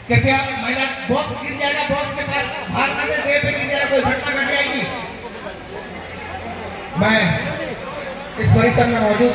कृपया महिला बॉक्स गिर जाएगा, बॉक्स के पास भाग ना दे, देह पे गिर जाएगा, कोई घटना घट जाएगी। मैं इस परिसर में मौजूद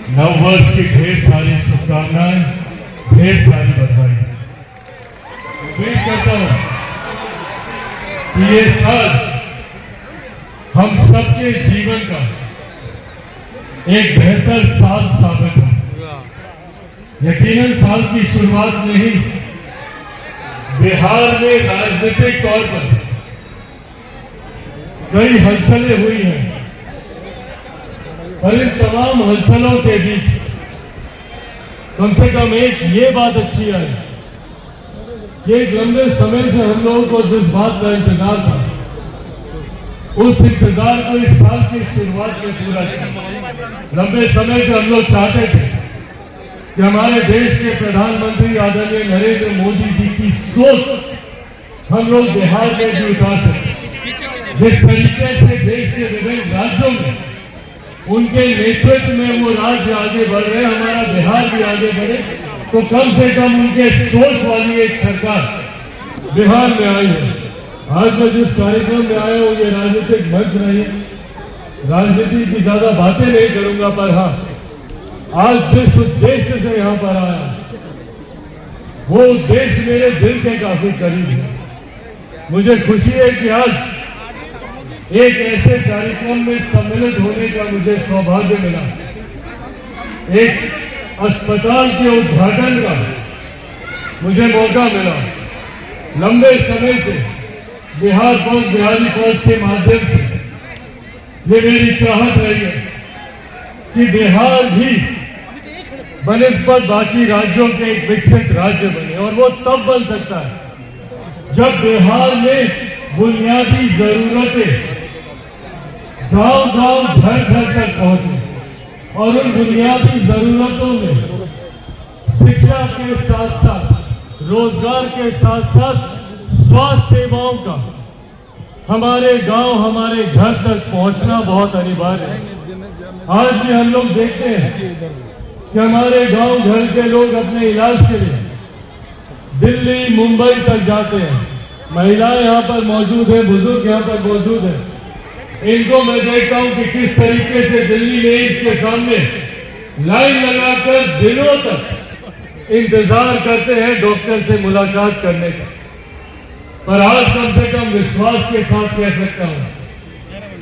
नववर्ष की ढेर सारी शुभकामनाएं, ढेर सारी बधाई। उम्मीद करता हूं कि ये साल हम सबके जीवन का एक बेहतर साल साबित हो। यकीनन साल की शुरुआत में ही बिहार में राजनीतिक तौर पर कई हलचलें हुई हैं, पर इन तमाम हलचलों के बीच कम से कम एक ये बात अच्छी आई कि एक लंबे समय से हम लोगों को जिस बात का इंतजार था, उस इंतजार को इस साल की शुरुआत में पूरा किया। लंबे समय से हम लोग चाहते थे कि हमारे देश के प्रधानमंत्री आदरणीय नरेंद्र मोदी जी की सोच हम लोग बिहार में भी उतार सकें। जिस तरीके से देश के विभिन्न राज्यों में उनके नेतृत्व में वो राज्य आगे बढ़ रहे, हमारा बिहार भी आगे बढ़े, तो कम से कम उनके सोच वाली एक सरकार बिहार में आई है। आज मैं जिस कार्यक्रम में आया हूं, ये राजनीतिक मंच नहीं, राजनीति की ज्यादा बातें नहीं करूंगा, पर हाँ, आज जिस उद्देश्य से यहां पर आया, वो उद्देश्य मेरे दिल के काफी करीब है। मुझे खुशी है कि आज एक ऐसे कार्यक्रम में सम्मिलित होने का मुझे सौभाग्य मिला। एक अस्पताल के उद्घाटन का मुझे मौका मिला। लंबे समय से बिहार पोस्ट बिहारी पोस्ट के माध्यम से ये मेरी चाहत रही है कि बिहार भी बनिस्बत बाकी राज्यों के एक विकसित राज्य बने, और वो तब बन सकता है जब बिहार में बुनियादी जरूरतें गांव-गांव, घर-घर तक पहुंचे, और उन बुनियादी जरूरतों में शिक्षा के साथ साथ, रोजगार के साथ साथ स्वास्थ्य सेवाओं का हमारे गांव, हमारे घर तक पहुंचना बहुत अनिवार्य है। आज भी हम लोग देखते हैं कि हमारे गांव घर के लोग अपने इलाज के लिए दिल्ली, मुंबई तक जाते हैं। महिलाएं यहाँ पर मौजूद हैं, बुजुर्ग यहाँ पर मौजूद हैं। इनको मैं देखता हूं कि किस तरीके से दिल्ली में एम्स के सामने लाइन लगाकर दिनों तक इंतजार करते हैं डॉक्टर से मुलाकात करने का। पर आज कम से कम विश्वास के साथ कह सकता हूं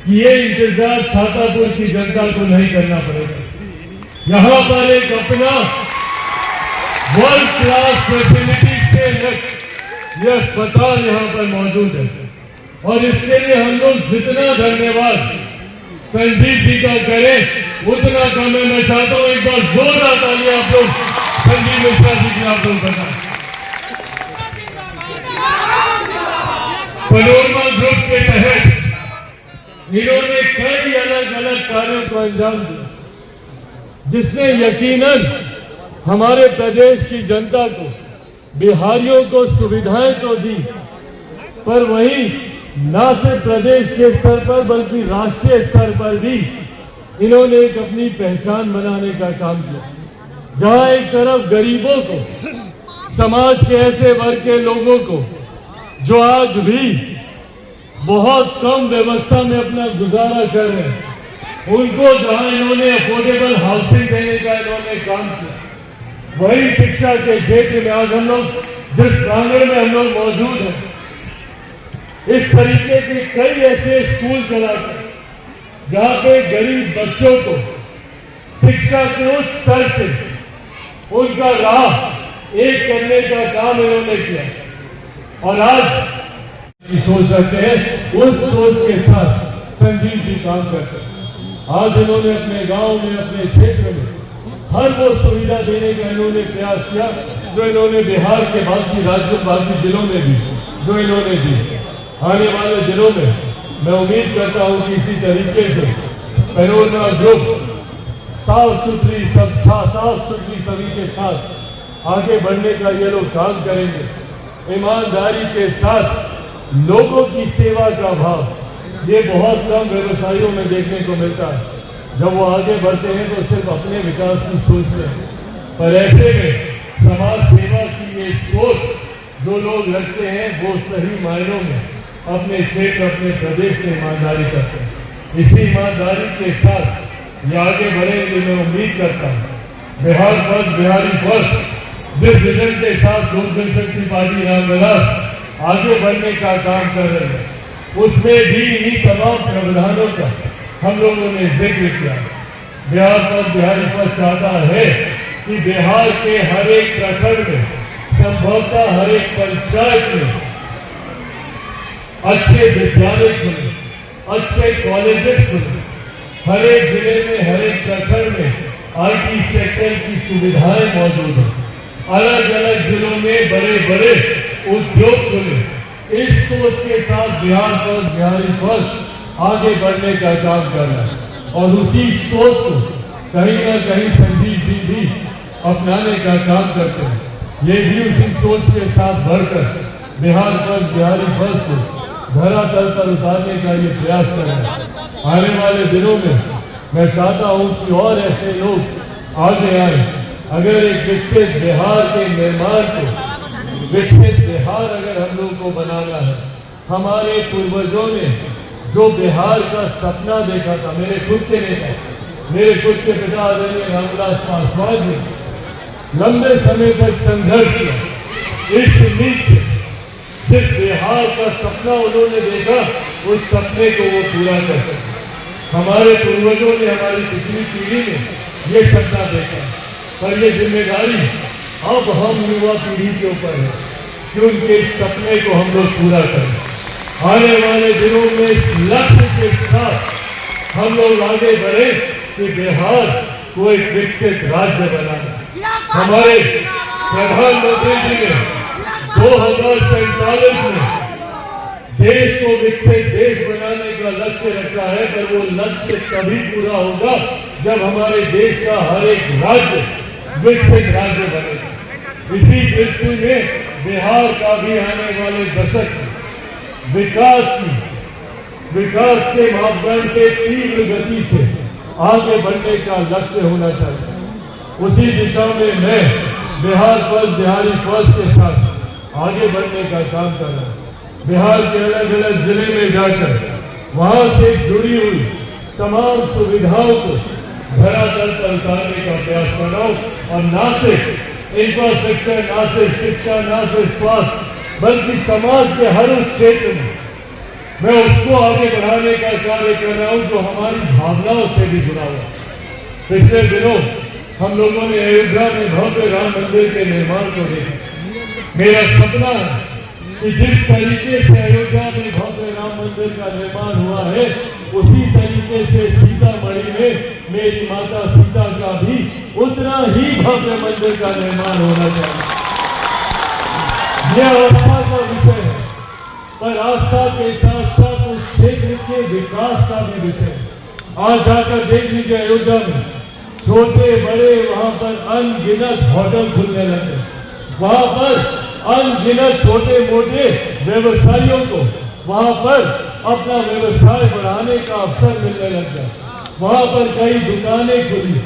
कि ये इंतजार छातापुर की जनता को नहीं करना पड़ेगा। यहां पर एक अपना वर्ल्ड क्लास फैसिलिटी से यह अस्पताल यहां पर मौजूद है, और इसके लिए हम लोग जितना धन्यवाद संजीव जी का करें उतना कम है। मैं चाहता हूं एक बार जोरदार ताली आप लोग संजीव मिश्रा जी की आप लोग बताएं। पनोरमा ग्रुप के तहत इन्होंने कई अलग अलग कार्यों को अंजाम दिया, जिसने यकीनन हमारे प्रदेश की जनता को, बिहारियों को सुविधाएं तो दी, पर वहीं न सिर्फ प्रदेश के स्तर पर बल्कि राष्ट्रीय स्तर पर भी इन्होंने एक अपनी पहचान बनाने का काम किया। जहां एक तरफ गरीबों को, समाज के ऐसे वर्ग के लोगों को जो आज भी बहुत कम व्यवस्था में अपना गुजारा कर रहे हैं, उनको जहां इन्होंने अफोर्डेबल हाउसिंग देने का इन्होंने काम किया, वही शिक्षा के क्षेत्र में आज हम लोग जिस प्रांगण में हम लोग मौजूद हैं, इस तरीके के कई ऐसे स्कूल चलाकर जहां पे गरीब बच्चों को शिक्षा के उच्च स्तर से उनका राह एक करने का काम इन्होंने किया और आज सोच रखते हैं, उस सोच के साथ संजीव जी काम करते हैं। आज इन्होंने अपने गांव में, अपने क्षेत्र में हर वो सुविधा देने का इन्होंने प्रयास किया जो इन्होंने बिहार के बाकी राज्यों, बाकी जिलों में भी जो इन्होंने दी। आने वाले दिनों में मैं उम्मीद करता हूं कि इसी तरीके से पैनोरमा ग्रुप साफ सुथरी सभी के साथ आगे बढ़ने का ये लोग काम करेंगे। ईमानदारी के साथ लोगों की सेवा का भाव ये बहुत कम व्यवसायियों में देखने को मिलता है। जब वो आगे बढ़ते हैं तो सिर्फ अपने विकास की सोचते हैं, पर ऐसे में समाज सेवा की ये सोच जो लोग रखते हैं वो सही मायनों में अपने क्षेत्र, अपने प्रदेश से ईमानदारी करते हैं। इसी ईमानदारी के साथ ये आगे बढ़ेंगे। मैं उम्मीद करता हूँ बिहार फर्स्ट, बिहारी फर्स्ट जिस विजन के साथ लोक जनशक्ति पार्टी रामविलास आगे बढ़ने का काम कर रहे हैं, उसमें भी इन्हीं तमाम प्रावधानों का हम लोगों ने जिक्र किया। बिहार फर्स्ट, बिहारी फर्स्ट चाहता है कि बिहार के हर एक प्रखंड में, संभवतः हर एक पंचायत में अच्छे विद्यालय खुले, अच्छे कॉलेजेस खुले, हर एक जिले में, हर एक प्रखंड में आईटी सेक्टर की सुविधाएं मौजूद हैं। अलग अलग जिलों में बड़े बड़े उद्योग खुले। इस सोच के साथ बिहार फर्स्ट, बिहारी फर्स्ट आगे बढ़ने का काम कर रहा है और उसी सोच को कहीं ना कहीं संजीव जी भी अपनाने का काम करते हैं। ये भी उसी सोच के साथ बढ़कर बिहार फर्स्ट, बिहारी फर्स्ट को धरातल पर उतारने का ये प्रयास कर रहे हैं। आने वाले दिनों में मैं चाहता हूं कि और ऐसे लोग आगे आए। अगर एक विकसित बिहार के निर्माण को, विकसित बिहार अगर हम लोग को बनाना है, हमारे पूर्वजों ने जो बिहार का सपना देखा था, मेरे खुद के नेता, मेरे खुद के पिता आदरणीय रामविलास पासवान ने लंबे समय तक संघर्ष किया इस उम्मीद से, जिस बिहार का सपना उन्होंने देखा उस सपने को वो पूरा कर सके। हमारे पूर्वजों ने, हमारी पिछली पीढ़ी ने ये सपना देखा, पर ये जिम्मेदारी अब हम युवा पीढ़ी के ऊपर है कि उनके इस सपने को हम लोग पूरा करें। आने वाले दिनों में इस लक्ष्य के साथ हम लोग आगे बढ़े कि बिहार को एक विकसित राज्य बनाना। हमारे प्रधानमंत्री जी ने 2047 में देश को विकसित देश बनाने का लक्ष्य रखा है, पर वो लक्ष्य तभी पूरा होगा जब हमारे देश का हर एक राज्य विकसित राज्य बनेगा। इसी दृष्टि में बिहार का भी आने वाले दशक विकास के मापदंड पे तीव्र गति से आगे बढ़ने का लक्ष्य होना चाहिए। उसी दिशा में मैं बिहार फर्स्ट, बिहारी फर्स्ट के साथ आगे बढ़ने का काम कर रहा हूँ। बिहार के अलग अलग जिले में जाकर वहां से जुड़ी हुई तमाम सुविधाओं को धरातल पर उतारने का प्रयास कर रहा हूँ और न सिर्फ इंफ्रास्ट्रक्चर, न सिर्फ शिक्षा, न सिर्फ स्वास्थ्य, बल्कि समाज के हर उस क्षेत्र में मैं उसको आगे बढ़ाने का कार्य कर रहा हूँ जो हमारी भावनाओं से भी जुड़ा हुआ। पिछले दिनों हम लोगों ने अयोध्या में भव्य राम मंदिर के निर्माण को देखा। मेरा सपना है कि जिस तरीके से अयोध्या में भव्य राम मंदिर का निर्माण हुआ है, उसी तरीके से सीतामढ़ी में मेरी माता सीता का भी उतना ही भव्य मंदिर का निर्माण होना चाहिए। यह आस्था का विषय है, पर आस्था के साथ साथ उस क्षेत्र के विकास का भी विषय है। आज जाकर देख लीजिए, अयोध्या में छोटे बड़े वहां पर अनगिनत होटल खुलने लगे। वहां पर अनगिनत छोटे मोटे व्यवसायियों को वहां पर अपना व्यवसाय बढ़ाने का अवसर मिलने लग गया। वहां पर कई दुकानें खुली,